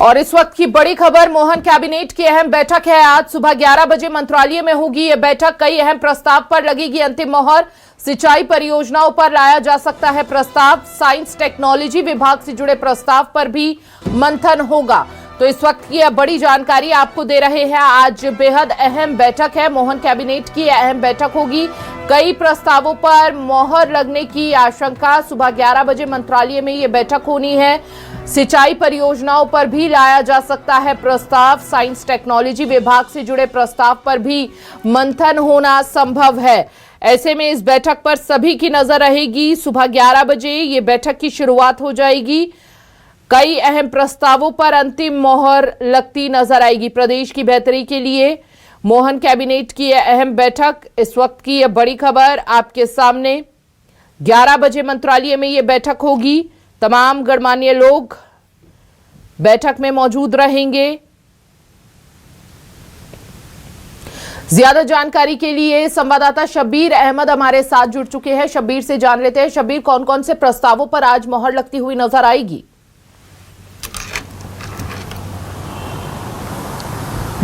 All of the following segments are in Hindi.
और इस वक्त की बड़ी खबर, मोहन कैबिनेट की अहम बैठक है। आज सुबह 11 बजे मंत्रालय में होगी यह बैठक। कई अहम प्रस्ताव पर लगेगी अंतिम मोहर। सिंचाई परियोजनाओं पर लाया जा सकता है प्रस्ताव। साइंस टेक्नोलॉजी विभाग से जुड़े प्रस्ताव पर भी मंथन होगा। तो इस वक्त की बड़ी जानकारी आपको दे रहे हैं। आज बेहद अहम बैठक है, मोहन कैबिनेट की अहम बैठक होगी। कई प्रस्तावों पर मोहर लगने की आशंका। सुबह 11 बजे मंत्रालय में यह बैठक होनी है। सिंचाई परियोजनाओं पर भी लाया जा सकता है प्रस्ताव। साइंस टेक्नोलॉजी विभाग से जुड़े प्रस्ताव पर भी मंथन होना संभव है। ऐसे में इस बैठक पर सभी की नजर रहेगी। सुबह 11 बजे ये बैठक की शुरुआत हो जाएगी। कई अहम प्रस्तावों पर अंतिम मोहर लगती नजर आएगी। प्रदेश की बेहतरी के लिए मोहन कैबिनेट की यह अहम बैठक। इस वक्त की यह बड़ी खबर आपके सामने। 11 बजे मंत्रालय में यह बैठक होगी। तमाम गणमान्य लोग बैठक में मौजूद रहेंगे। ज्यादा जानकारी के लिए संवाददाता शब्बीर अहमद हमारे साथ जुड़ चुके हैं। शब्बीर से जान लेते हैं, शब्बीर, कौन कौन से प्रस्तावों पर आज मोहर लगती हुई नजर आएगी?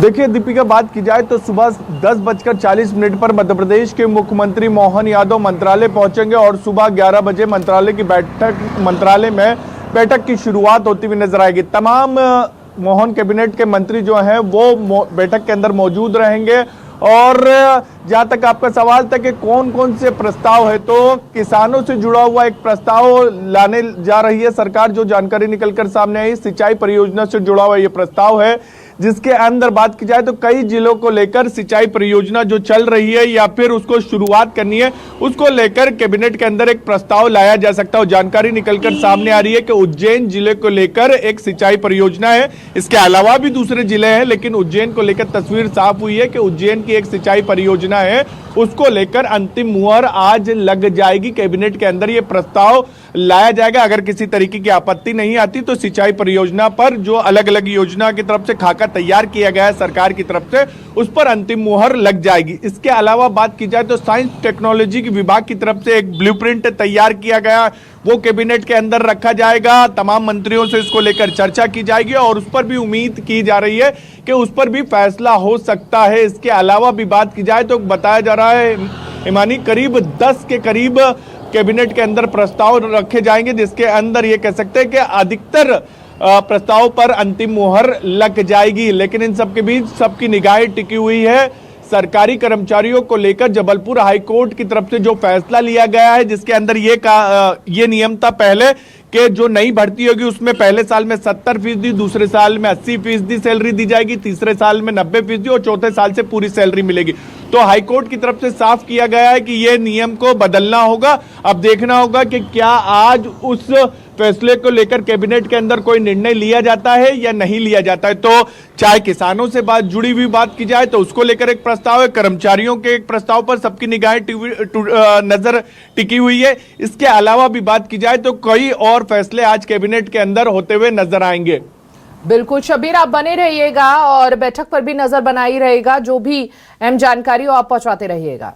देखिए दीपिका, बात की जाए तो सुबह 10:40 पर मध्य प्रदेश के मुख्यमंत्री मोहन यादव मंत्रालय पहुंचेंगे और सुबह 11 बजे मंत्रालय में बैठक की शुरुआत होती हुई नजर आएगी। तमाम मोहन कैबिनेट के मंत्री जो हैं वो बैठक के अंदर मौजूद रहेंगे। और जहां तक आपका सवाल था कि कौन कौन से प्रस्ताव है, तो किसानों से जुड़ा हुआ एक प्रस्ताव लाने जा रही है सरकार। जो जानकारी निकलकर सामने आई, सिंचाई परियोजना से जुड़ा हुआ ये प्रस्ताव है, जिसके अंदर बात की जाए तो कई जिलों को लेकर सिंचाई परियोजना जो चल रही है या फिर उसको शुरुआत करनी है, उसको लेकर कैबिनेट के अंदर एक प्रस्ताव लाया जा सकता है। जानकारी निकलकर सामने आ रही है कि उज्जैन जिले को लेकर एक सिंचाई परियोजना है। इसके अलावा भी दूसरे जिले हैं, लेकिन उज्जैन को लेकर तस्वीर साफ हुई है कि उज्जैन की एक सिंचाई परियोजना है, उसको लेकर अंतिम मुहर आज लग जाएगी। कैबिनेट के अंदर यह प्रस्ताव लाया जाएगा। अगर किसी तरीके की आपत्ति नहीं आती तो सिंचाई परियोजना पर जो अलग अलग योजना की तरफ से खाका तैयार किया गया है सरकार की तरफ से, उस पर अंतिम मुहर लग जाएगी। इसके अलावा बात की जाए तो साइंस टेक्नोलॉजी की विभाग की तरफ से एक ब्लूप्रिंट तैयार किया गया, वो कैबिनेट के अंदर रखा जाएगा। तमाम मंत्रियों से इसको लेकर चर्चा की जाएगी और उस पर भी उम्मीद की जा रही है कि उस पर भी फैसला हो सकता है। इसके अलावा भी बात की जाए तो बताया जा रहा है इमानी करीब 10 के करीब कैबिनेट के अंदर प्रस्ताव रखे जाएंगे, जिसके अंदर ये कह सकते हैं कि अधिकतर प्रस्ताव पर अंतिम मुहर लग जाएगी। लेकिन इन सबके बीच सबकी निगाहें टिकी हुई है सरकारी कर्मचारियों को लेकर। जबलपुर हाईकोर्ट की तरफ से जो फैसला लिया गया है, जिसके अंदर ये नियम था पहले कि जो नई भर्ती होगी उसमें पहले साल में 70%, दूसरे साल में 80% सैलरी दी जाएगी, तीसरे साल में 90% और चौथे साल से पूरी सैलरी मिलेगी। तो हाईकोर्ट की तरफ से साफ किया गया है कि यह नियम को बदलना होगा। अब देखना होगा कि क्या आज उस फैसले को लेकर कैबिनेट के अंदर कोई निर्णय लिया जाता है या नहीं लिया जाता है। तो चाहे किसानों से जुड़ी हुई बात की जाए तो उसको लेकर एक प्रस्ताव है, कर्मचारियों के एक प्रस्ताव पर सबकी निगाहें नजर टिकी हुई है। इसके अलावा भी बात की जाए तो कई और फैसले आज कैबिनेट के अंदर होते हुए नजर आएंगे। बिल्कुल शब्बीर, आप बने रहिएगा और बैठक पर भी नजर बनाई रहेगा। जो भी अहम जानकारी हो आप पहुंचाते रहिएगा।